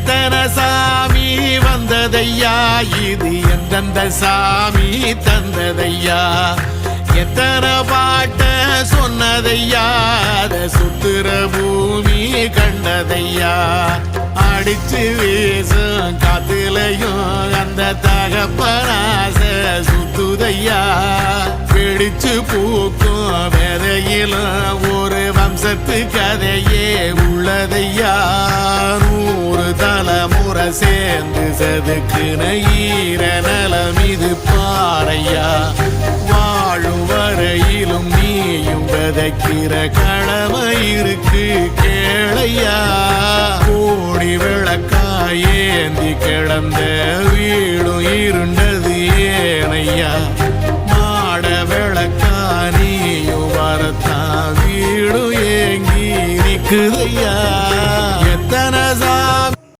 எத்தனை சாமி வந்ததையா இது எந்தெந்த சாமி தந்ததையா எத்தனை பாட்ட சொன்னதையா அத சுத்துற பூமி கண்டதையா அடிச்சு வீசும் காத்துலையும் அந்த தகப்பனாச சுத்துதையா பிடிச்சு பூக்கும் விதையிலும் ஒரு வம்சத்து கதையே உள்ளதையா 100 தலைமுறை சேர்ந்து செதுக்குன ஈர நலம் இது பாறையா வாழும் வரையிலும் நீயும் விதைக்கிற கடமை இருக்கு கேளையா கோடி விளக்காயேந்தி கிடந்த வீடும் இருண்டது ஏனையா மாட விளக்கா நீயும் வரத்தான் வீடும் ஏங்கி நிக்குதையா எத்தனை சாமி